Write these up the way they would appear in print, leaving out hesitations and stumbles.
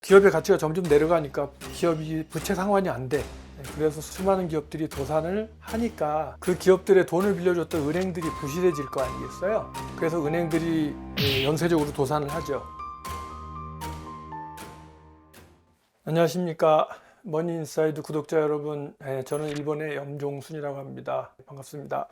기업의 가치가 점점 내려가니까 기업이 부채 상환이 안 돼. 그래서 수많은 기업들이 도산을 하니까 그 기업들의 돈을 빌려줬던 은행들이 부실해질 거 아니겠어요? 그래서 은행들이 연쇄적으로 도산을 하죠. 안녕하십니까. 머니인사이드 구독자 여러분, 저는 일본의 염종순이라고 합니다. 반갑습니다.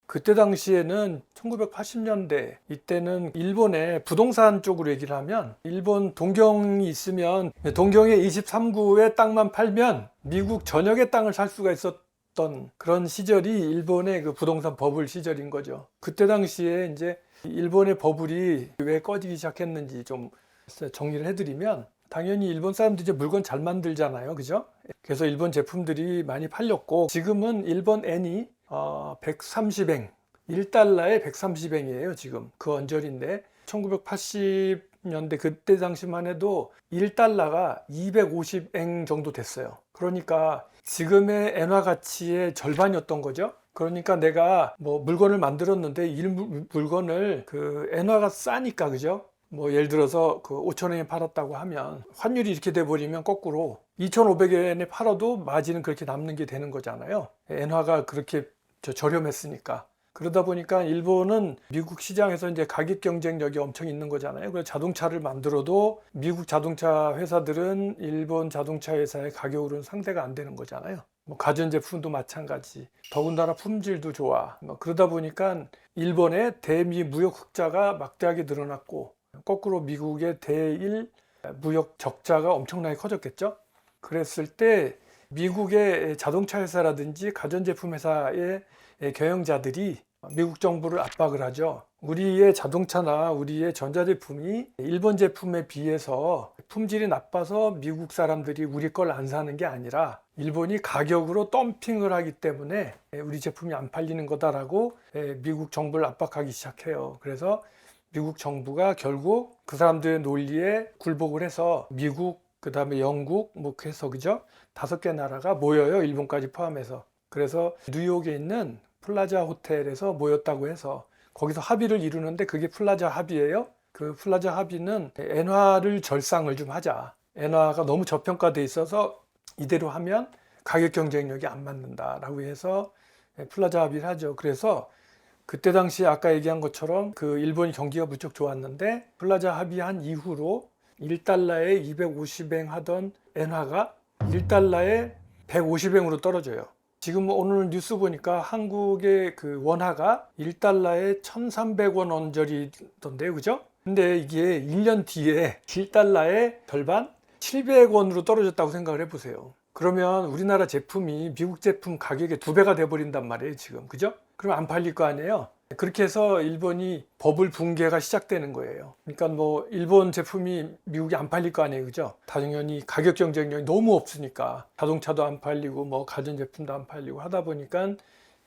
그때 당시에는 1980년대, 이때는 일본의 부동산 쪽으로 얘기를 하면 일본 동경이 있으면 동경의 23구의 땅만 팔면 미국 전역의 땅을 살 수가 있었던 그런 시절이 일본의 그 부동산 버블 시절인 거죠. 그때 당시에 이제 일본의 버블이 왜 꺼지기 시작했는지 좀 정리를 해드리면, 당연히 일본 사람들이 이제 물건 잘 만들잖아요. 그죠? 그래서 일본 제품들이 많이 팔렸고, 지금은 일본 엔이 130엔, 1달러에 130엔이에요. 지금 그 언저리인데 1980년대 그때 당시만 해도 1달러가 250엔 정도 됐어요. 그러니까 지금의 엔화 가치의 절반이었던 거죠. 그러니까 내가 뭐 물건을 만들었는데 이 물건을 그 엔화가 싸니까, 그죠? 뭐 예를 들어서 그 5,000원에 팔았다고 하면 환율이 이렇게 돼 버리면 거꾸로 2,500엔에 팔아도 마진은 그렇게 남는 게 되는 거잖아요. 엔화가 그렇게 저렴했으니까. 그러다 보니까 일본은 미국 시장에서 이제 가격 경쟁력이 엄청 있는 거잖아요. 그래서 자동차를 만들어도 미국 자동차 회사들은 일본 자동차 회사의 가격으로는 상대가 안 되는 거잖아요. 뭐 가전제품도 마찬가지. 더군다나 품질도 좋아. 뭐 그러다 보니까 일본의 대미 무역 흑자가 막대하게 늘어났고, 거꾸로 미국의 대일 무역 적자가 엄청나게 커졌겠죠. 그랬을 때 미국의 자동차 회사라든지 가전제품 회사의 경영자들이 미국 정부를 압박을 하죠. 우리의 자동차나 우리의 전자제품이 일본 제품에 비해서 품질이 나빠서 미국 사람들이 우리 걸 안 사는 게 아니라 일본이 가격으로 덤핑을 하기 때문에 우리 제품이 안 팔리는 거다라고 미국 정부를 압박하기 시작해요. 그래서 미국 정부가 결국 그 사람들의 논리에 굴복을 해서 미국, 그 다음에 영국, 뭐 해서, 그죠? 5개 나라가 모여요. 일본까지 포함해서. 그래서 뉴욕에 있는 플라자 호텔에서 모였다고 해서 거기서 합의를 이루는데, 그게 플라자 합의예요. 그 플라자 합의는 엔화를 절상을 좀 하자. 엔화가 너무 저평가돼 있어서 이대로 하면 가격 경쟁력이 안 맞는다라고 해서 플라자 합의를 하죠. 그래서 그때 당시 아까 얘기한 것처럼 그 일본이 경기가 무척 좋았는데, 플라자 합의한 이후로 1달러에 250엔 하던 엔화가 1달러에 150엔으로 떨어져요. 지금 오늘 뉴스 보니까 한국의 그 원화가 1달러에 1,300원 언저리던데요. 그죠? 근데 이게 1년 뒤에 1달러의 절반 700원으로 떨어졌다고 생각을 해보세요. 그러면 우리나라 제품이 미국 제품 가격의 2배가 돼버린단 말이에요, 지금. 그죠? 그럼 안 팔릴 거 아니에요? 그렇게 해서 일본이 버블 붕괴가 시작되는 거예요. 그러니까 뭐 일본 제품이 미국에 안 팔릴 거 아니에요, 그죠? 당연히 가격 경쟁력이 너무 없으니까 자동차도 안 팔리고 뭐 가전제품도 안 팔리고 하다 보니까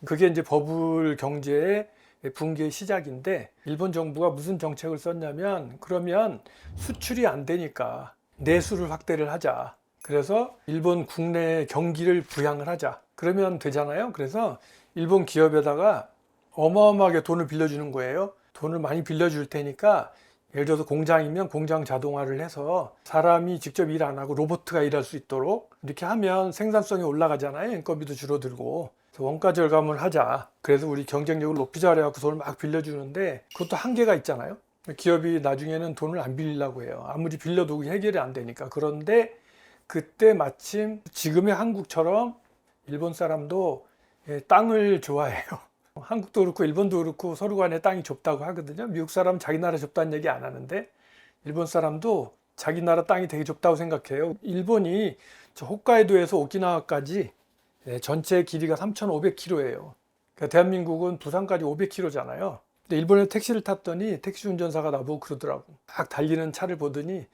그게 이제 버블 경제의 붕괴의 시작인데, 일본 정부가 무슨 정책을 썼냐면, 그러면 수출이 안 되니까 내수를 확대를 하자. 그래서 일본 국내 경기를 부양을 하자. 그러면 되잖아요. 그래서 일본 기업에다가 어마어마하게 돈을 빌려주는 거예요. 돈을 많이 빌려줄 테니까, 예를 들어서 공장이면 공장 자동화를 해서 사람이 직접 일 안 하고 로봇가 일할 수 있도록 이렇게 하면 생산성이 올라가잖아요. 인건비도 줄어들고. 그래서 원가 절감을 하자. 그래서 우리 경쟁력을 높이자 그래갖고 돈을 막 빌려주는데, 그것도 한계가 있잖아요. 기업이 나중에는 돈을 안 빌리려고 해요. 아무리 빌려도 해결이 안 되니까. 그런데 그때 마침 지금의 한국처럼 일본 사람도 땅을 좋아해요. 한국도 그렇고 일본도 그렇고 서로 간에 땅이 좁다고 하거든요. 미국 사람은 자기 나라 좁다는 얘기 안 하는데, 일본 사람도 자기 나라 땅이 되게 좁다고 생각해요. 일본이 저 홋카이도에서 오키나와까지 전체 길이가 3,500km예요. 그러니까 대한민국은 부산까지 500km잖아요. 근데 일본에 택시를 탔더니 택시 운전사가 나보고 그러더라고. 막 달리는 차를 보더니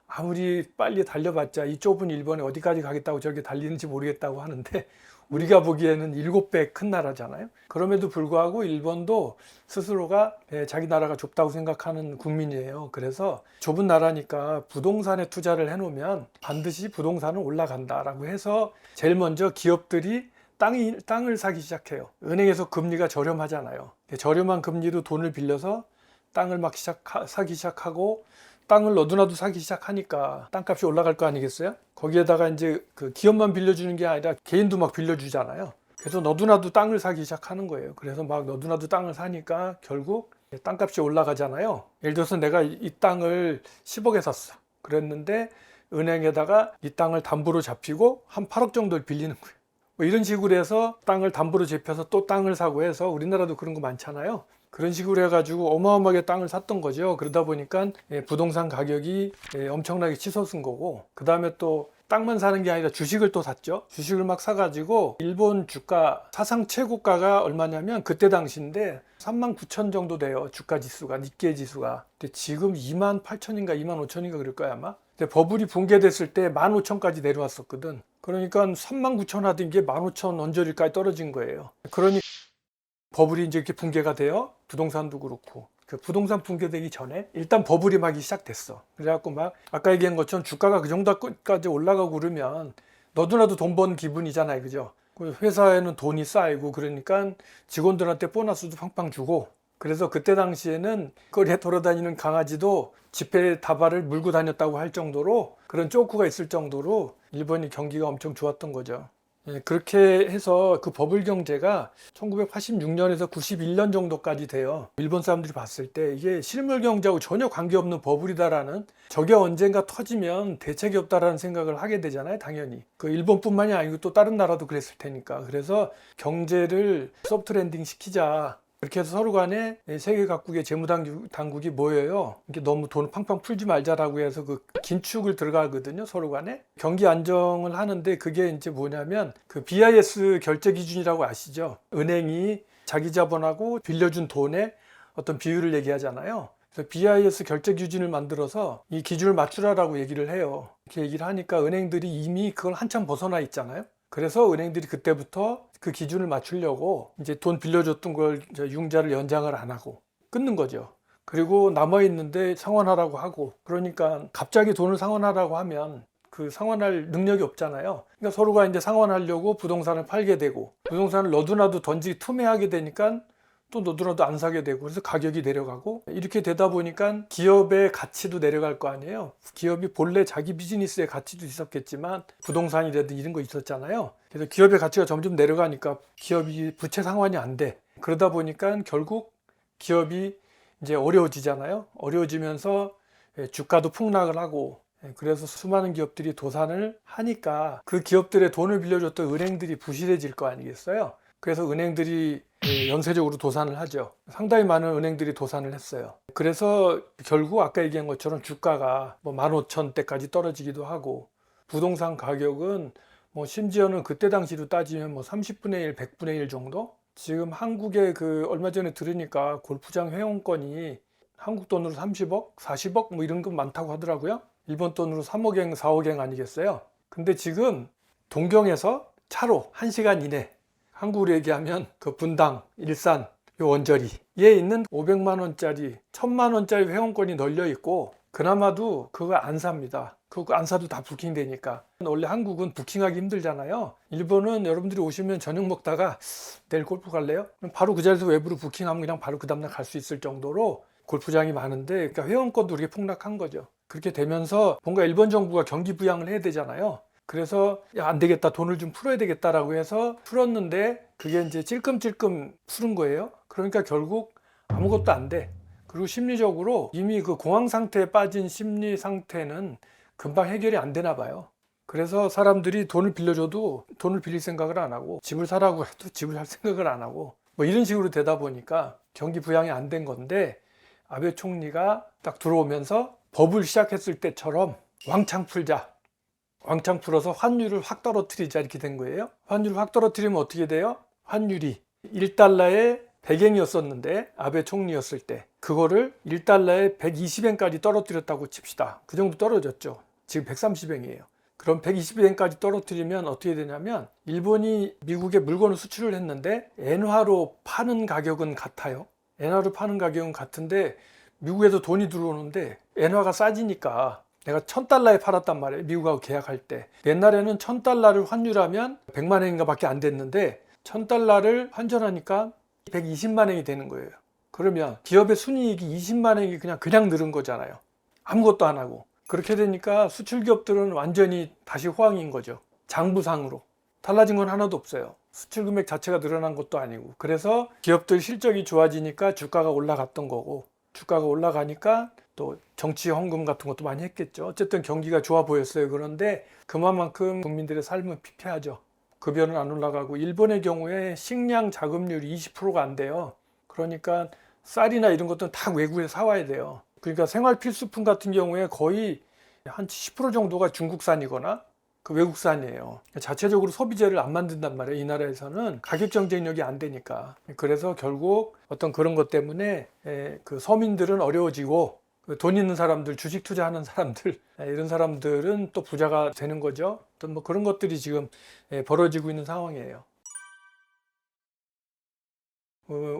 아무리 빨리 달려봤자 이 좁은 일본에 어디까지 가겠다고 저렇게 달리는지 모르겠다고 하는데, 우리가 보기에는 7배 큰 나라잖아요. 그럼에도 불구하고 일본도 스스로가 자기 나라가 좁다고 생각하는 국민이에요. 그래서 좁은 나라니까 부동산에 투자를 해놓으면 반드시 부동산은 올라간다라고 해서 제일 먼저 기업들이 땅을 사기 시작해요. 은행에서 금리가 저렴하잖아요. 저렴한 금리로 돈을 빌려서 땅을 막 사기 시작하고 땅을 너도나도 사기 시작하니까 땅값이 올라갈 거 아니겠어요? 거기에다가 이제 그 기업만 빌려주는 게 아니라 개인도 막 빌려주잖아요. 그래서 너도나도 땅을 사기 시작하는 거예요. 그래서 막 너도나도 땅을 사니까 결국 땅값이 올라가잖아요. 예를 들어서 내가 이 땅을 10억에 샀어. 그랬는데 은행에다가 이 땅을 담보로 잡히고 한 8억 정도를 빌리는 거예요. 뭐 이런 식으로 해서 땅을 담보로 잡혀서 또 땅을 사고 해서 우리나라도 그런 거 많잖아요. 그런 식으로 해가지고 어마어마하게 땅을 샀던 거죠. 그러다 보니까 부동산 가격이 엄청나게 치솟은 거고, 그 다음에 또 땅만 사는 게 아니라 주식을 또 샀죠. 주식을 막 사가지고 일본 주가 사상 최고가가 얼마냐면 그때 당시인데 39,000 정도 돼요. 주가 지수가, 니케이 지수가. 근데 지금 28,000인가 25,000인가 그럴 거야 아마. 근데 버블이 붕괴됐을 때 15,000까지 내려왔었거든. 그러니까 39,000 하던 게 15,000 언저리까지 떨어진 거예요. 그러니까 버블이 이제 이렇게 붕괴가 돼요. 부동산도 그렇고. 그 부동산 붕괴되기 전에 일단 버블이 막이 시작됐어. 그래갖고 막 아까 얘기한 것처럼 주가가 그 정도까지 올라가고 그러면 너도나도 돈 번 기분이잖아요. 그죠? 회사에는 돈이 쌓이고 그러니까 직원들한테 보너스도 팡팡 주고, 그래서 그때 당시에는 거리에 돌아다니는 강아지도 지폐 다발을 물고 다녔다고 할 정도로, 그런 쪼크가 있을 정도로 일본이 경기가 엄청 좋았던 거죠. 그렇게 해서 그 버블 경제가 1986년에서 91년 정도까지 돼요. 일본 사람들이 봤을 때 이게 실물 경제하고 전혀 관계없는 버블이다라는, 저게 언젠가 터지면 대책이 없다라는 생각을 하게 되잖아요. 당연히 그 일본뿐만이 아니고 또 다른 나라도 그랬을 테니까. 그래서 경제를 소프트 랜딩 시키자, 그렇게 해서 서로 간에 세계 각국의 재무당국이 모여요. 이렇게 너무 돈 팡팡 풀지 말자라고 해서 그 긴축을 들어가거든요. 서로 간에 경기 안정을 하는데, 그게 이제 뭐냐면 그 BIS 결제 기준이라고 아시죠? 은행이 자기 자본하고 빌려준 돈의 어떤 비율을 얘기하잖아요. 그래서 BIS 결제 기준을 만들어서 이 기준을 맞추라라고 얘기를 해요. 이렇게 얘기를 하니까 은행들이 이미 그걸 한참 벗어나 있잖아요. 그래서 은행들이 그때부터 그 기준을 맞추려고 이제 돈 빌려줬던 걸 융자를 연장을 안 하고 끊는 거죠. 그리고 남아있는데 상환하라고 하고, 그러니까 갑자기 돈을 상환하라고 하면 그 상환할 능력이 없잖아요. 그러니까 서로가 이제 상환하려고 부동산을 팔게 되고, 부동산을 너도나도 투매하게 되니까 또 너도나도 안 사게 되고, 그래서 가격이 내려가고, 이렇게 되다 보니까 기업의 가치도 내려갈 거 아니에요. 기업이 본래 자기 비즈니스의 가치도 있었겠지만 부동산이라든 이런 거 있었잖아요. 그래서 기업의 가치가 점점 내려가니까 기업이 부채 상환이 안 돼. 그러다 보니까 결국 기업이 이제 어려워지잖아요. 어려워지면서 주가도 폭락을 하고, 그래서 수많은 기업들이 도산을 하니까 그 기업들의 돈을 빌려줬던 은행들이 부실해질 거 아니겠어요. 그래서 은행들이 연쇄적으로 도산을 하죠. 상당히 많은 은행들이 도산을 했어요. 그래서 결국 아까 얘기한 것처럼 주가가 뭐 15,000대까지 떨어지기도 하고, 부동산 가격은 뭐 심지어는 그때 당시로 따지면 뭐 30분의 1, 100분의 1 정도? 지금 한국에 그 얼마 전에 들으니까 골프장 회원권이 한국 돈으로 30억, 40억 뭐 이런 거 많다고 하더라고요. 일본 돈으로 3억엔, 4억엔 아니겠어요? 근데 지금 동경에서 차로 1시간 이내, 한국으로 얘기하면 그 분당, 일산, 요 원저리에 있는 500만 원짜리, 1000만 원짜리 회원권이 널려 있고, 그나마도 그거 안 삽니다. 그거 안 사도 다 부킹 되니까. 원래 한국은 부킹하기 힘들잖아요. 일본은 여러분들이 오시면 저녁 먹다가 내일 골프 갈래요? 바로 그 자리에서 외부로 부킹하면 그냥 바로 그 다음날 갈 수 있을 정도로 골프장이 많은데, 그러니까 회원권도 이렇게 폭락한 거죠. 그렇게 되면서 뭔가 일본 정부가 경기 부양을 해야 되잖아요. 그래서 야, 안 되겠다, 돈을 좀 풀어야 되겠다라고 해서 풀었는데, 그게 이제 찔끔찔끔 푸른 거예요. 그러니까 결국 아무것도 안 돼. 그리고 심리적으로 이미 그 공황 상태에 빠진 심리 상태는 금방 해결이 안 되나 봐요. 그래서 사람들이 돈을 빌려줘도 돈을 빌릴 생각을 안 하고, 집을 사라고 해도 집을 살 생각을 안 하고, 뭐 이런 식으로 되다 보니까 경기 부양이 안 된 건데, 아베 총리가 딱 들어오면서 버블 시작했을 때처럼 왕창 풀자, 왕창 풀어서 환율을 확 떨어뜨리자, 이렇게 된 거예요. 환율을 확 떨어뜨리면 어떻게 돼요? 환율이 1달러에 100엔이었었는데 아베 총리였을 때 그거를 1달러에 120엔까지 떨어뜨렸다고 칩시다. 그 정도 떨어졌죠. 지금 130엔이에요. 그럼 120엔까지 떨어뜨리면 어떻게 되냐면, 일본이 미국에 물건을 수출을 했는데 엔화로 파는 가격은 같아요. 엔화로 파는 가격은 같은데 미국에서 돈이 들어오는데 엔화가 싸지니까, 내가 1000달러에 팔았단 말이에요. 미국하고 계약할 때. 옛날에는 1000달러를 환율하면 100만 엔인가 밖에 안 됐는데 1000달러를 환전하니까 120만 엔이 되는 거예요. 그러면 기업의 순이익이 20만 원이 그냥 늘은 거잖아요. 아무것도 안 하고. 그렇게 되니까 수출 기업들은 완전히 다시 호황인 거죠. 장부상으로. 달라진 건 하나도 없어요. 수출 금액 자체가 늘어난 것도 아니고. 그래서 기업들 실적이 좋아지니까 주가가 올라갔던 거고, 주가가 올라가니까 또 정치 헌금 같은 것도 많이 했겠죠. 어쨌든 경기가 좋아 보였어요. 그런데 그만큼 국민들의 삶은 피폐하죠. 급여는 안 올라가고, 일본의 경우에 식량 자급률이 20%가 안 돼요. 그러니까 쌀이나 이런 것들은 다 외국에서 사와야 돼요. 그러니까 생활 필수품 같은 경우에 거의 한 10% 정도가 중국산이거나 그 외국산이에요. 자체적으로 소비재를 안 만든단 말이에요. 이 나라에서는 가격 경쟁력이 안 되니까. 그래서 결국 어떤 그런 것 때문에 그 서민들은 어려워지고, 돈 있는 사람들, 주식 투자하는 사람들, 이런 사람들은 또 부자가 되는 거죠. 어떤 뭐 그런 것들이 지금 벌어지고 있는 상황이에요.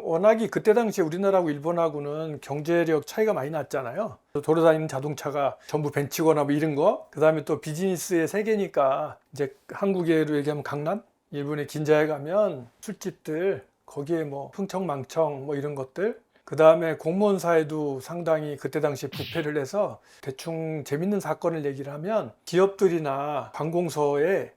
워낙이 그때 당시에 우리나라하고 일본하고는 경제력 차이가 많이 났잖아요. 돌아다니는 자동차가 전부 벤츠거나 뭐 이런 거. 그 다음에 또 비즈니스의 세계니까 이제 한국으로 얘기하면 강남, 일본의 긴자에 가면 술집들, 거기에 뭐 흥청망청 뭐 이런 것들. 그 다음에 공무원 사회도 상당히 그때 당시에 부패를 해서, 대충 재밌는 사건을 얘기를 하면 기업들이나 관공서에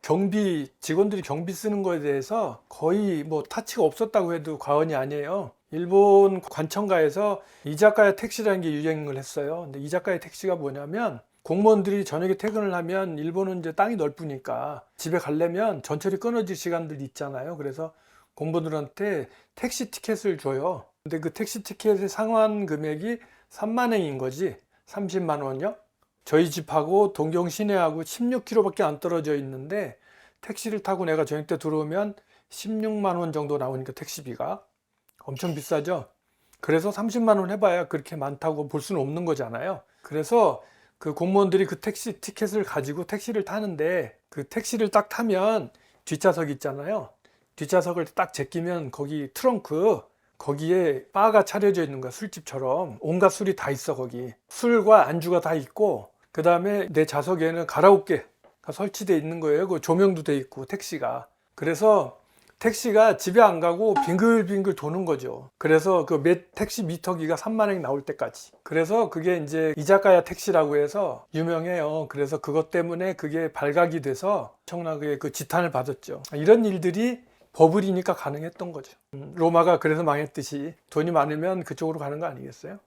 직원들이 경비 쓰는 거에 대해서 거의 뭐 타치가 없었다고 해도 과언이 아니에요. 일본 관청가에서 이자카야 택시라는 게 유행을 했어요. 근데 이자카야 택시가 뭐냐면, 공무원들이 저녁에 퇴근을 하면, 일본은 이제 땅이 넓으니까 집에 가려면 전철이 끊어질 시간들이 있잖아요. 그래서 공무원들한테 택시 티켓을 줘요. 근데 그 택시 티켓의 상환 금액이 3만 엔인 거지. 30만 원이요? 저희 집하고 동경 시내하고 16km밖에 안 떨어져 있는데, 택시를 타고 내가 저녁 때 들어오면 16만 원 정도 나오니까 택시비가 엄청 비싸죠. 그래서 30만 원 해봐야 그렇게 많다고 볼 수는 없는 거잖아요. 그래서 그 공무원들이 그 택시 티켓을 가지고 택시를 타는데, 그 택시를 딱 타면 뒷좌석 있잖아요. 뒷좌석을 딱 제끼면 거기 트렁크, 거기에 바가 차려져 있는 거야. 술집처럼 온갖 술이 다 있어. 거기 술과 안주가 다 있고, 그 다음에 내 좌석에는 가라오케가 설치되어 있는 거예요. 그 조명도 돼 있고, 택시가. 그래서 택시가 집에 안 가고 빙글빙글 도는 거죠. 그래서 그 택시 미터기가 3만 원 나올 때까지. 그래서 그게 이제 이자카야 택시라고 해서 유명해요. 그래서 그것 때문에 그게 발각이 돼서 엄청나게 그 지탄을 받았죠. 이런 일들이 버블이니까 가능했던 거죠. 로마가 그래서 망했듯이 돈이 많으면 그쪽으로 가는 거 아니겠어요?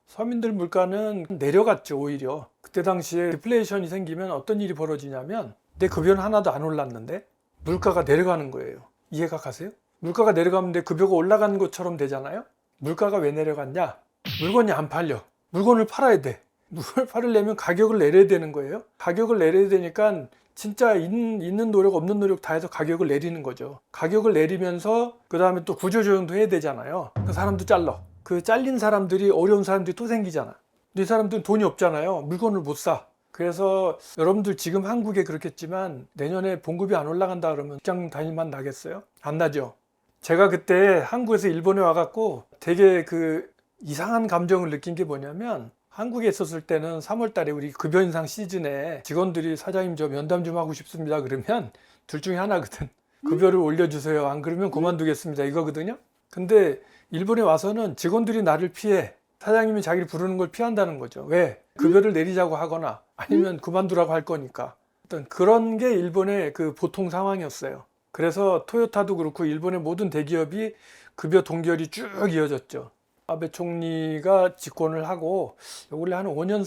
서민들 물가는 내려갔죠. 오히려 그때 당시에 디플레이션이 생기면 어떤 일이 벌어지냐면, 내 급여는 하나도 안 올랐는데 물가가 내려가는 거예요. 이해가 가세요? 물가가 내려가면 내 급여가 올라가는 것처럼 되잖아요. 물가가 왜 내려갔냐? 물건이 안 팔려. 물건을 팔아야 돼. 물건을 팔으려면 가격을 내려야 되는 거예요. 가격을 내려야 되니까 진짜 있는 노력 없는 노력 다 해서 가격을 내리는 거죠. 가격을 내리면서 그 다음에 또 구조조정도 해야 되잖아요. 그 사람도 잘라. 그 잘린 사람들이, 어려운 사람들이 또 생기잖아. 이 사람들은 돈이 없잖아요. 물건을 못 사. 그래서 여러분들 지금 한국에 그렇겠지만, 내년에 봉급이 안 올라간다 그러면 직장 다닐만 나겠어요? 안 나죠. 제가 그때 한국에서 일본에 와갖고 되게 그 이상한 감정을 느낀 게 뭐냐면, 한국에 있었을 때는 3월 달에 우리 급여 인상 시즌에 직원들이 사장님 저 면담 좀 하고 싶습니다 그러면 둘 중에 하나거든. 급여를 올려주세요. 안 그러면 그만두겠습니다. 이거거든요. 근데 일본에 와서는 직원들이 나를 피해, 사장님이 자기를 부르는 걸 피한다는 거죠. 왜? 급여를 내리자고 하거나 아니면 그만두라고 할 거니까. 어떤 그런 게 일본의 그 보통 상황이었어요. 그래서 토요타도 그렇고 일본의 모든 대기업이 급여 동결이 쭉 이어졌죠. 아베 총리가 집권을 하고 원래 한 5년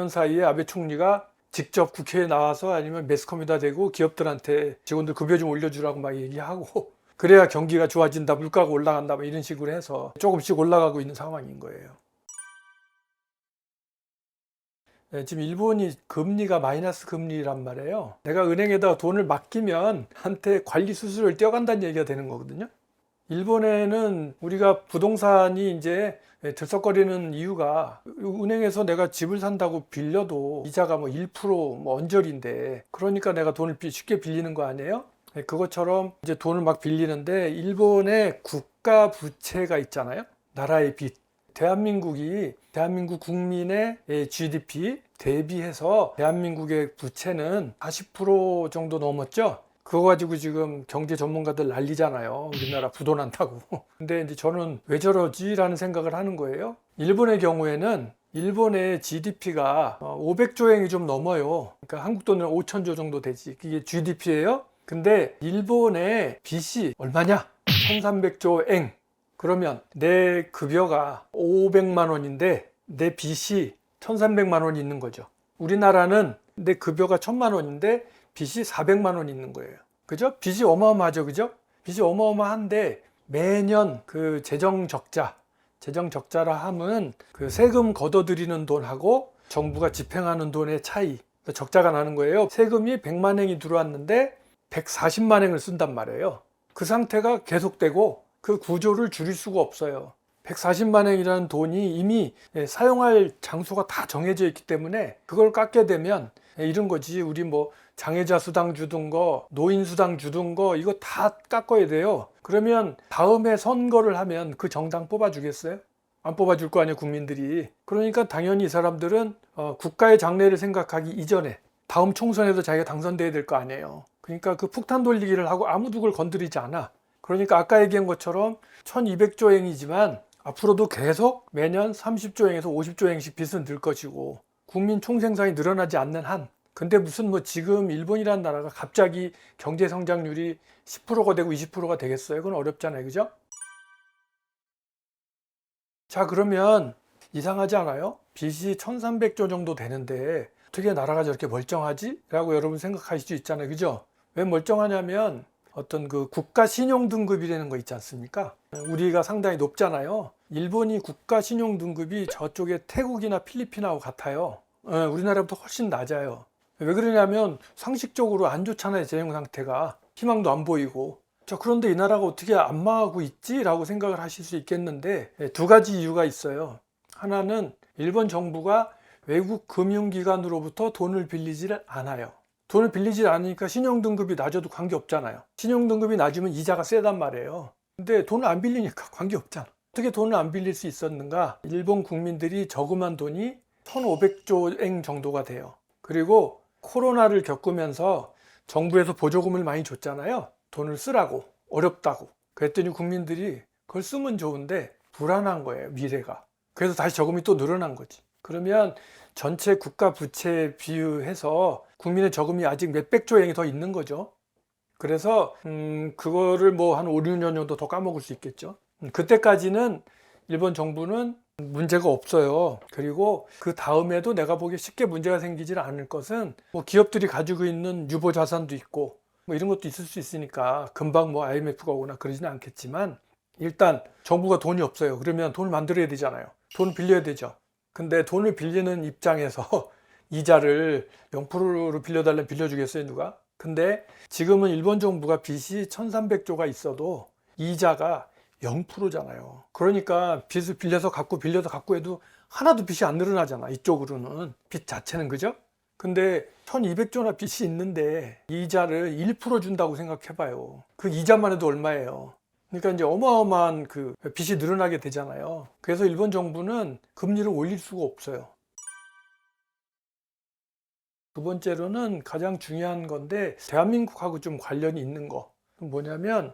사이에 아베 총리가 직접 국회에 나와서 아니면 매스컴에다 대고 기업들한테 직원들 급여 좀 올려주라고 막 얘기하고, 그래야 경기가 좋아진다, 물가가 올라간다, 뭐 이런 식으로 해서 조금씩 올라가고 있는 상황인 거예요. 네, 지금 일본이 금리가 마이너스 금리란 말이에요. 내가 은행에다 돈을 맡기면 한테 관리 수수료를 떼어간다는 얘기가 되는 거거든요. 일본에는 우리가 부동산이 이제 들썩거리는 이유가, 은행에서 내가 집을 산다고 빌려도 이자가 뭐 1% 뭐 언저리인데, 그러니까 내가 돈을 쉽게 빌리는 거 아니에요? 그것처럼 이제 돈을 막 빌리는데, 일본의 국가 부채가 있잖아요. 나라의 빚. 대한민국 국민의 GDP 대비해서 대한민국의 부채는 40% 정도 넘었죠. 그거 가지고 지금 경제 전문가들 난리잖아요. 우리나라 부도 난다고. 근데 이제 저는 왜 저러지라는 생각을 하는 거예요. 일본의 경우에는 일본의 GDP가 500조엔이 좀 넘어요. 그러니까 한국 돈으로 5천조 정도 되지. 그게 GDP예요. 근데 일본의 빚이 얼마냐? 1300조 엔. 그러면 내 급여가 500만 원인데 내 빚이 1300만 원이 있는 거죠. 우리나라는 내 급여가 1000만 원인데 빚이 400만 원 있는 거예요. 그죠? 빚이 어마어마하죠. 그죠? 빚이 어마어마한데 매년 그 재정 적자라 하면 그 세금 걷어들이는 돈하고 정부가 집행하는 돈의 차이, 적자가 나는 거예요. 세금이 100만 엔이 들어왔는데 140만 엔을 쓴단 말이에요. 그 상태가 계속되고 그 구조를 줄일 수가 없어요. 140만 엔이라는 돈이 이미 사용할 장소가 다 정해져 있기 때문에 그걸 깎게 되면 이런 거지. 우리 뭐 장애자 수당 주던 거, 노인 수당 주던 거 이거 다 깎아야 돼요. 그러면 다음에 선거를 하면 그 정당 뽑아주겠어요? 안 뽑아줄 거 아니에요, 국민들이. 그러니까 당연히 이 사람들은 국가의 장래를 생각하기 이전에 다음 총선에도 자기가 당선돼야 될 거 아니에요. 그러니까 그 폭탄 돌리기를 하고 아무도 그걸 건드리지 않아. 그러니까 아까 얘기한 것처럼 1200조엔이지만 앞으로도 계속 매년 30조엔에서 50조엔씩 빚은 늘 것이고 국민 총생산이 늘어나지 않는 한. 근데 무슨 뭐 지금 일본이라는 나라가 갑자기 경제 성장률이 10%가 되고 20%가 되겠어요? 그건 어렵잖아요. 그죠? 자, 그러면 이상하지 않아요? 빚이 1300조 정도 되는데 어떻게 나라가 저렇게 멀쩡하지? 라고 여러분 생각하실 수 있잖아요. 그죠? 왜 멀쩡하냐면 어떤 그 국가 신용 등급이라는 거 있지 않습니까? 우리가 상당히 높잖아요. 일본이 국가 신용 등급이 저쪽에 태국이나 필리핀하고 같아요. 우리나라보다 훨씬 낮아요. 왜 그러냐면 상식적으로 안 좋잖아요. 재정 상태가. 희망도 안 보이고. 자, 그런데 이 나라가 어떻게 안 망하고 있지? 라고 생각을 하실 수 있겠는데 두 가지 이유가 있어요. 하나는 일본 정부가 외국 금융기관으로부터 돈을 빌리지를 않아요. 돈을 빌리지 않으니까 신용등급이 낮아도 관계없잖아요. 신용등급이 낮으면 이자가 세단 말이에요. 근데 돈을 안 빌리니까 관계없잖아. 어떻게 돈을 안 빌릴 수 있었는가? 일본 국민들이 저금한 돈이 1500조 엔 정도가 돼요. 그리고 코로나를 겪으면서 정부에서 보조금을 많이 줬잖아요. 돈을 쓰라고, 어렵다고. 그랬더니 국민들이 그걸 쓰면 좋은데 불안한 거예요, 미래가. 그래서 다시 저금이 또 늘어난 거지. 그러면 전체 국가 부채에 비유해서 국민의 저금이 아직 몇백조 엔이 더 있는 거죠. 그래서 그거를 뭐 한 5, 6년 정도 더 까먹을 수 있겠죠. 그때까지는 일본 정부는 문제가 없어요. 그리고 그 다음에도 내가 보기에 쉽게 문제가 생기지 않을 것은 뭐 기업들이 가지고 있는 유보 자산도 있고 뭐 이런 것도 있을 수 있으니까 금방 뭐 IMF가 오거나 그러지는 않겠지만 일단 정부가 돈이 없어요. 그러면 돈을 만들어야 되잖아요. 돈을 빌려야 되죠. 근데 돈을 빌리는 입장에서 이자를 0%로 빌려달라면 빌려주겠어요, 누가? 근데 지금은 일본 정부가 빚이 1300조가 있어도 이자가 0%잖아요. 그러니까 빚을 빌려서 갚고 해도 하나도 빚이 안 늘어나잖아. 이쪽으로는 빚 자체는. 그죠? 근데 1200조나 빚이 있는데 이자를 1% 준다고 생각해봐요. 그 이자만 해도 얼마예요? 그러니까 이제 어마어마한 그 빚이 늘어나게 되잖아요. 그래서 일본 정부는 금리를 올릴 수가 없어요. 두 번째로는 가장 중요한 건데 대한민국하고 좀 관련이 있는 거 뭐냐면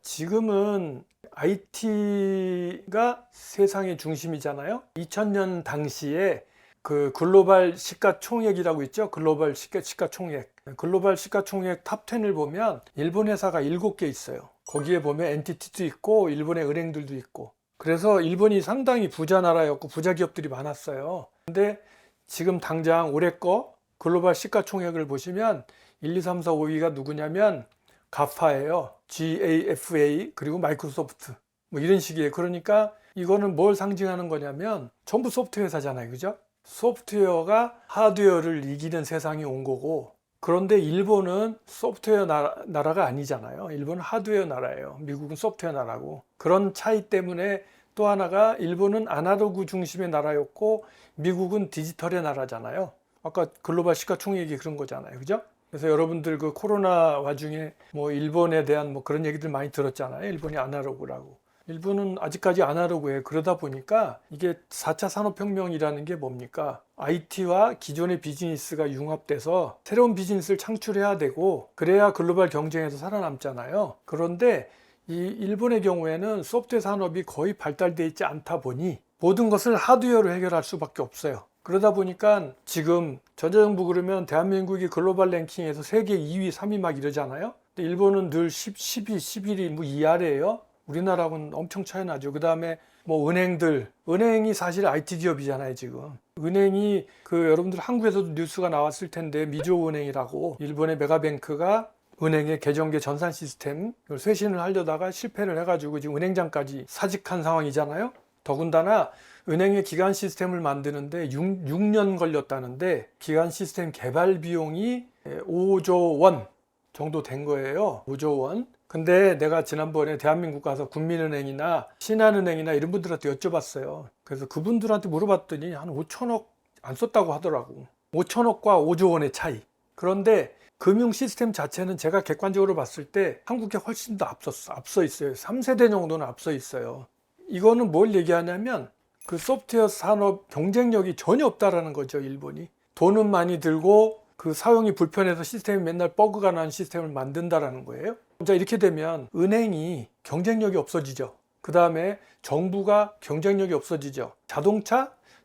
지금은 IT가 세상의 중심이잖아요. 2000년 당시에 그 글로벌 시가총액이라고 있죠. 글로벌 시가총액. 글로벌 시가총액 탑10을 보면 일본 회사가 7개 있어요. 거기에 보면 NTT도 있고 일본의 은행들도 있고. 그래서 일본이 상당히 부자 나라였고 부자 기업들이 많았어요. 근데 지금 당장 올해 거 글로벌 시가총액을 보시면 1, 2, 3, 4, 5위가 누구냐면 가파예요. GAFA 그리고 마이크로소프트 뭐 이런 식이에요. 그러니까 이거는 뭘 상징하는 거냐면 전부 소프트웨어 회사잖아요. 그죠? 소프트웨어가 하드웨어를 이기는 세상이 온 거고 그런데 일본은 소프트웨어 나라가 아니잖아요. 일본은 하드웨어 나라예요. 미국은 소프트웨어 나라고. 그런 차이 때문에 또 하나가 일본은 아날로그 중심의 나라였고 미국은 디지털의 나라잖아요. 아까 글로벌 시가총액이 그런 거잖아요. 그죠? 그래서 여러분들 그 코로나 와중에 뭐 일본에 대한 뭐 그런 얘기들 많이 들었잖아요. 일본이 아날로그라고. 일본은 아직까지 아날로그예요. 그러다 보니까 이게 4차 산업혁명이라는 게 뭡니까? IT와 기존의 비즈니스가 융합돼서 새로운 비즈니스를 창출해야 되고 그래야 글로벌 경쟁에서 살아남잖아요. 그런데 이 일본의 경우에는 소프트웨어 산업이 거의 발달되어 있지 않다 보니 모든 것을 하드웨어로 해결할 수밖에 없어요. 그러다 보니까 지금 전자정부 그러면 대한민국이 글로벌 랭킹에서 세계 2위, 3위 막 이러잖아요. 근데 일본은 늘 10, 12, 11위 뭐 이 아래예요. 우리나라하고는 엄청 차이 나죠. 그 다음에 뭐 은행이 사실 IT 기업이잖아요, 지금. 은행이 여러분들 한국에서도 뉴스가 나왔을 텐데 미조은행이라고 일본의 메가뱅크가 은행의 계정계 전산 시스템 쇄신을 하려다가 실패를 해가지고 지금 은행장까지 사직한 상황이잖아요. 더군다나 은행의 기간 시스템을 만드는데 6년 걸렸다는데 기간 시스템 개발 비용이 5조 원 정도 된 거예요. 5조 원. 근데 내가 지난번에 대한민국 가서 국민은행이나 신한은행이나 이런 분들한테 여쭤봤어요. 그래서 그분들한테 물어봤더니 한 5천억 안 썼다고 하더라고. 5천억과 5조 원의 차이. 그런데 금융 시스템 자체는 제가 객관적으로 봤을 때 한국에 훨씬 더 앞서 있어요. 3세대 정도는 앞서 있어요. 이거는 뭘 얘기하냐면 그 소프트웨어 산업 경쟁력이 전혀 없다라는 거죠, 일본이. 돈은 많이 들고 그 사용이 불편해서 시스템이 맨날 버그가 나는 시스템을 만든다라는 거예요. 자, 이렇게 되면 은행이 경쟁력이 없어지죠. 그 다음에 정부가 경쟁력이 없어지죠.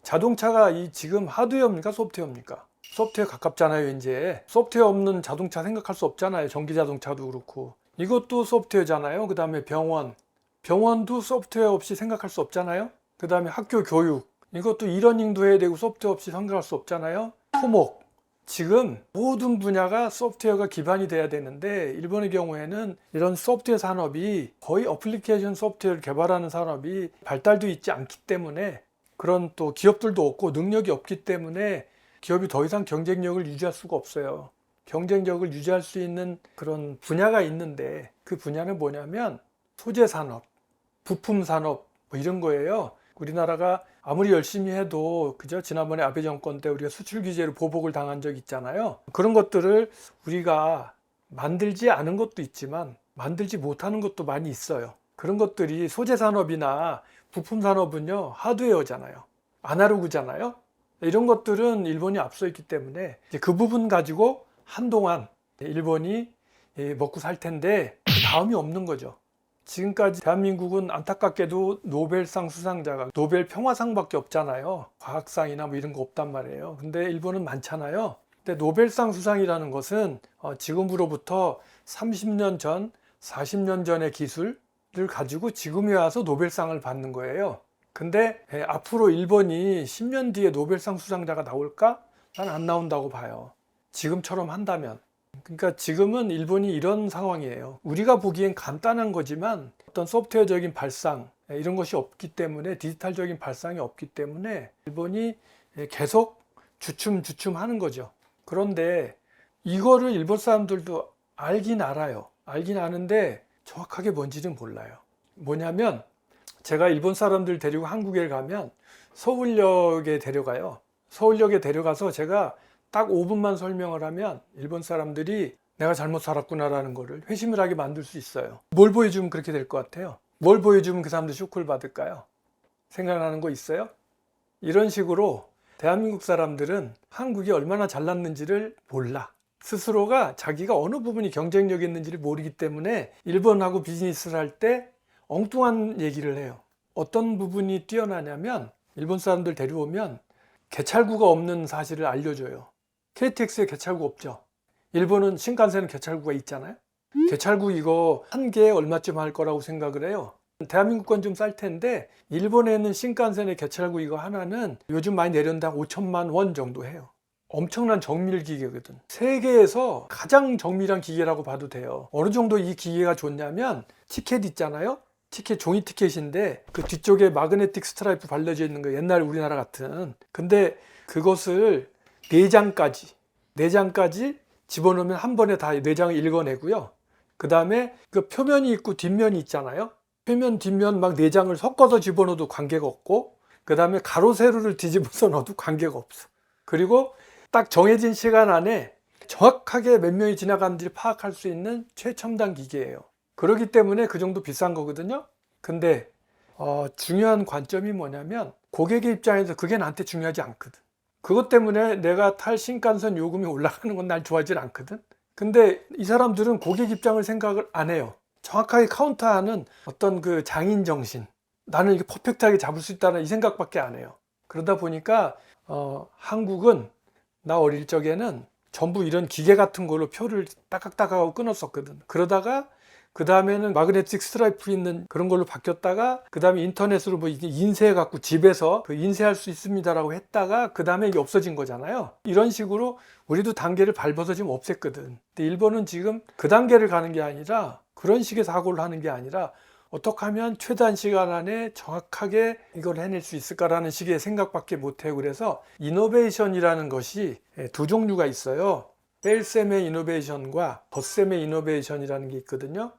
자동차가 이 지금 하드웨어입니까? 소프트웨어입니까? 소프트웨어 가깝잖아요, 이제. 소프트웨어 없는 자동차 생각할 수 없잖아요. 전기 자동차도 그렇고. 이것도 소프트웨어잖아요. 그 다음에 병원도 소프트웨어 없이 생각할 수 없잖아요. 그 다음에 학교 교육. 이것도 이러닝도 해야 되고 소프트웨어 없이 생각할 수 없잖아요. 토목. 지금 모든 분야가 소프트웨어가 기반이 돼야 되는데 일본의 경우에는 이런 소프트웨어 산업이 거의 어플리케이션 소프트웨어를 개발하는 산업이 발달도 있지 않기 때문에 그런 또 기업들도 없고 능력이 없기 때문에 기업이 더 이상 경쟁력을 유지할 수가 없어요. 경쟁력을 유지할 수 있는 그런 분야가 있는데 그 분야는 뭐냐면 소재 산업, 부품 산업 뭐 이런 거예요. 우리나라가 아무리 열심히 해도 그죠? 지난번에 아베 정권 때 우리가 수출 규제로 보복을 당한 적 있잖아요. 그런 것들을 우리가 만들지 않은 것도 있지만 만들지 못하는 것도 많이 있어요. 그런 것들이 소재 산업이나 부품 산업은요 하드웨어잖아요. 아날로그잖아요. 이런 것들은 일본이 앞서 있기 때문에 이제 그 부분 가지고 한동안 일본이 먹고 살 텐데 그 다음이 없는 거죠. 지금까지 대한민국은 안타깝게도 노벨상 수상자가 노벨 평화상밖에 없잖아요. 과학상이나 뭐 이런 거 없단 말이에요. 근데 일본은 많잖아요. 근데 노벨상 수상이라는 것은 지금으로부터 30년 전, 40년 전의 기술을 가지고 지금에 와서 노벨상을 받는 거예요. 근데 앞으로 일본이 10년 뒤에 노벨상 수상자가 나올까? 난 안 나온다고 봐요. 지금처럼 한다면. 그러니까 지금은 일본이 이런 상황이에요. 우리가 보기엔 간단한 거지만 어떤 소프트웨어적인 발상 이런 것이 없기 때문에 디지털적인 발상이 없기 때문에 일본이 계속 주춤주춤 하는 거죠. 그런데 이거를 일본 사람들도 알긴 알아요. 알긴 아는데 정확하게 뭔지는 몰라요. 뭐냐면 제가 일본 사람들 데리고 한국에 가면 서울역에 데려가요. 서울역에 데려가서 제가 딱 5분만 설명을 하면 일본 사람들이 내가 잘못 살았구나라는 거를 회심을 하게 만들 수 있어요. 뭘 보여주면 그렇게 될 것 같아요? 뭘 보여주면 그 사람들 쇼크를 받을까요? 생각나는 거 있어요? 이런 식으로 대한민국 사람들은 한국이 얼마나 잘났는지를 몰라. 스스로가 자기가 어느 부분이 경쟁력이 있는지를 모르기 때문에 일본하고 비즈니스를 할 때 엉뚱한 얘기를 해요. 어떤 부분이 뛰어나냐면 일본 사람들 데려오면 개찰구가 없는 사실을 알려줘요. KTX에 개찰구 없죠. 일본은 신칸센은 개찰구가 있잖아요. 개찰구 이거 한 개에 얼마쯤 할 거라고 생각을 해요. 대한민국 건 좀 쌀 텐데 일본에는 신칸센의 개찰구 이거 하나는 요즘 많이 내렸는데 5천만 원 정도 해요. 엄청난 정밀 기계거든. 세계에서 가장 정밀한 기계라고 봐도 돼요. 어느 정도 이 기계가 좋냐면 티켓 있잖아요. 티켓, 종이 티켓인데 그 뒤쪽에 마그네틱 스트라이프 발려져 있는 거 옛날 우리나라 같은. 근데 그것을 4장까지 집어넣으면 한 번에 다 4장을 읽어내고요. 그 다음에 그 표면이 있고 뒷면이 있잖아요. 표면, 뒷면 막 4장을 섞어서 집어넣어도 관계가 없고 그 다음에 가로, 세로를 뒤집어서 넣어도 관계가 없어. 그리고 딱 정해진 시간 안에 정확하게 몇 명이 지나가는지를 파악할 수 있는 최첨단 기계예요. 그렇기 때문에 그 정도 비싼 거거든요. 근데 중요한 관점이 뭐냐면 고객의 입장에서 그게 나한테 중요하지 않거든. 그것 때문에 내가 탈 신칸센 요금이 올라가는 건 날 좋아하지 않거든. 근데 이 사람들은 고객 입장을 생각을 안 해요. 정확하게 카운터하는 어떤 그 장인 정신, 나는 이게 퍼펙트하게 잡을 수 있다는 이 생각밖에 안 해요. 그러다 보니까 한국은 나 어릴 적에는 전부 이런 기계 같은 걸로 표를 따각따각하고 끊었었거든. 그러다가 그 다음에는 마그네틱 스트라이프 있는 그런 걸로 바뀌었다가 그 다음에 인터넷으로 뭐 인쇄해 갖고 집에서 그 인쇄할 수 있습니다라고 했다가 그 다음에 이게 없어진 거잖아요. 이런 식으로 우리도 단계를 밟아서 지금 없앴거든. 근데 일본은 지금 그 단계를 가는 게 아니라 그런 식의 사고를 하는 게 아니라 어떻게 하면 최단 시간 안에 정확하게 이걸 해낼 수 있을까라는 식의 생각밖에 못해요. 그래서 이노베이션이라는 것이 두 종류가 있어요. 뺄셈의 이노베이션과 덧셈의 이노베이션이라는 게 있거든요.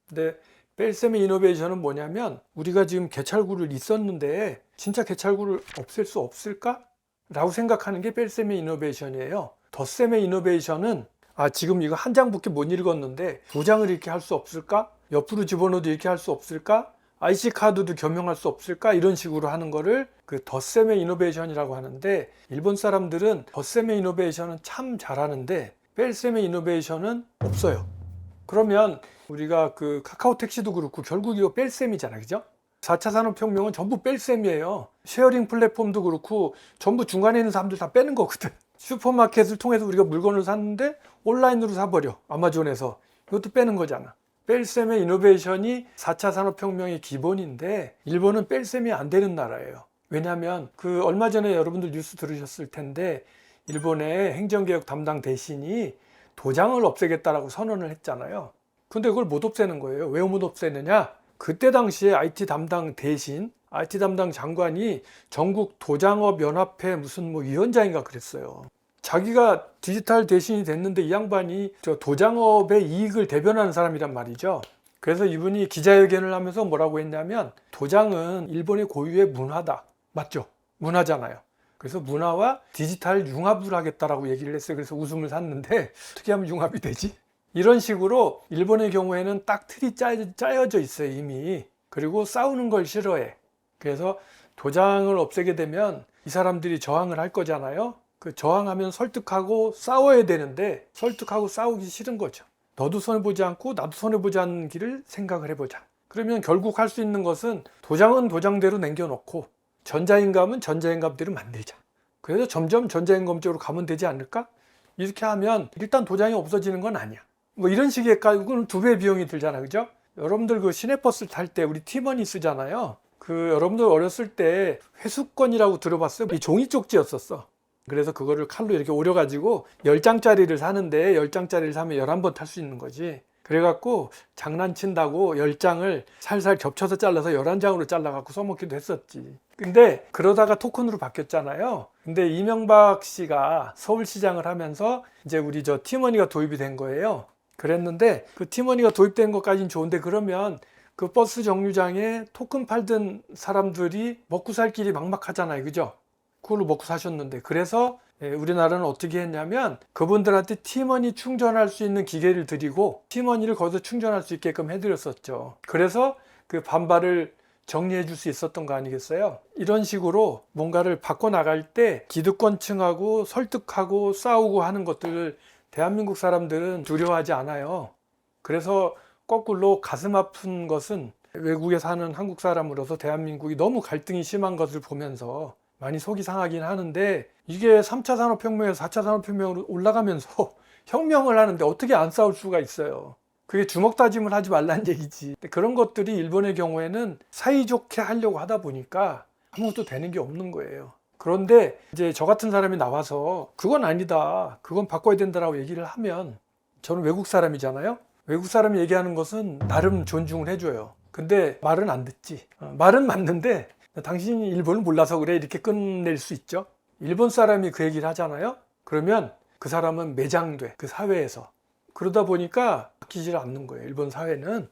근데 뺄셈의 이노베이션은 뭐냐면 우리가 지금 개찰구를 있었는데 진짜 개찰구를 없앨 수 없을까? 라고 생각하는 게 뺄셈의 이노베이션이에요. 덧셈의 이노베이션은 지금 이거 한 장밖에 못 읽었는데 두 장을 이렇게 할 수 없을까? 옆으로 집어넣어도 이렇게 할 수 없을까? IC 카드도 겸용할 수 없을까? 이런 식으로 하는 거를 그 덧셈의 이노베이션이라고 하는데, 일본 사람들은 덧셈의 이노베이션은 참 잘하는데 뺄셈의 이노베이션은 없어요. 그러면 우리가 그 카카오 택시도 그렇고 결국 이거 뺄셈이잖아, 그죠? 4차 산업혁명은 전부 뺄셈이에요. 쉐어링 플랫폼도 그렇고 전부 중간에 있는 사람들 다 빼는 거거든. 슈퍼마켓을 통해서 우리가 물건을 샀는데 온라인으로 사버려, 아마존에서. 이것도 빼는 거잖아. 뺄셈의 이노베이션이 4차 산업혁명의 기본인데 일본은 뺄셈이 안 되는 나라예요. 왜냐하면 그 얼마 전에 여러분들 뉴스 들으셨을 텐데 일본의 행정개혁 담당 대신이 도장을 없애겠다라고 선언을 했잖아요. 근데 그걸 못 없애는 거예요. 왜 못 없애느냐? 그때 당시에 IT 담당 대신, IT 담당 장관이 전국 도장업 연합회 무슨 뭐 위원장인가 그랬어요. 자기가 디지털 대신이 됐는데 이 양반이 저 도장업의 이익을 대변하는 사람이란 말이죠. 그래서 이분이 기자회견을 하면서 뭐라고 했냐면 도장은 일본의 고유의 문화다. 맞죠? 문화잖아요. 그래서 문화와 디지털 융합을 하겠다라고 얘기를 했어요. 그래서 웃음을 샀는데 어떻게 하면 융합이 되지? 이런 식으로 일본의 경우에는 딱 틀이 짜여져 있어요, 이미. 그리고 싸우는 걸 싫어해. 그래서 도장을 없애게 되면 이 사람들이 저항을 할 거잖아요. 그 저항하면 설득하고 싸워야 되는데 설득하고 싸우기 싫은 거죠. 너도 손해보지 않고 나도 손해보지 않는 길을 생각을 해보자. 그러면 결국 할 수 있는 것은 도장은 도장대로 남겨놓고 전자인감은 전자인감대로 만들자. 그래서 점점 전자인감 쪽으로 가면 되지 않을까? 이렇게 하면 일단 도장이 없어지는 건 아니야. 뭐 이런 식의, 그건 2배 비용이 들잖아, 그죠? 여러분들 그 시내버스 탈 때 우리 티머니 쓰잖아요. 그 여러분들 어렸을 때 회수권이라고 들어봤어요? 이 종이 쪽지였었어. 그래서 그거를 칼로 이렇게 오려가지고 10장짜리를 사는데 10장짜리를 사면 11번 탈 수 있는 거지. 그래갖고 장난친다고 10장을 살살 겹쳐서 잘라서 11장으로 잘라갖고 써먹기도 했었지. 근데 그러다가 토큰으로 바뀌었잖아요. 근데 이명박 씨가 서울시장을 하면서 이제 우리 저 티머니가 도입이 된 거예요. 그랬는데 그 티머니가 도입된 것까지는 좋은데 그러면 그 버스 정류장에 토큰 팔던 사람들이 먹고 살 길이 막막하잖아요, 그죠? 그걸로 먹고 사셨는데, 그래서 우리나라는 어떻게 했냐면 그분들한테 티머니 충전할 수 있는 기계를 드리고 티머니를 거기서 충전할 수 있게끔 해드렸었죠. 그래서 그 반발을 정리해 줄 수 있었던 거 아니겠어요? 이런 식으로 뭔가를 바꿔나갈 때 기득권층하고 설득하고 싸우고 하는 것들을 대한민국 사람들은 두려워하지 않아요. 그래서 거꾸로 가슴 아픈 것은 외국에 사는 한국 사람으로서 대한민국이 너무 갈등이 심한 것을 보면서 많이 속이 상하긴 하는데, 이게 3차 산업혁명에서 4차 산업혁명으로 올라가면서 혁명을 하는데 어떻게 안 싸울 수가 있어요. 그게 주먹 다짐을 하지 말란 얘기지. 그런 것들이 일본의 경우에는 사이좋게 하려고 하다 보니까 아무것도 되는 게 없는 거예요. 그런데 이제 저 같은 사람이 나와서 그건 아니다, 그건 바꿔야 된다라고 얘기를 하면, 저는 외국 사람이잖아요. 외국 사람이 얘기하는 것은 나름 존중을 해줘요. 근데 말은 안 듣지. 말은 맞는데 당신이 일본을 몰라서 그래, 이렇게 끝낼 수 있죠. 일본 사람이 그 얘기를 하잖아요. 그러면 그 사람은 매장돼, 그 사회에서. 그러다 보니까 바뀌질 않는 거예요, 일본 사회는.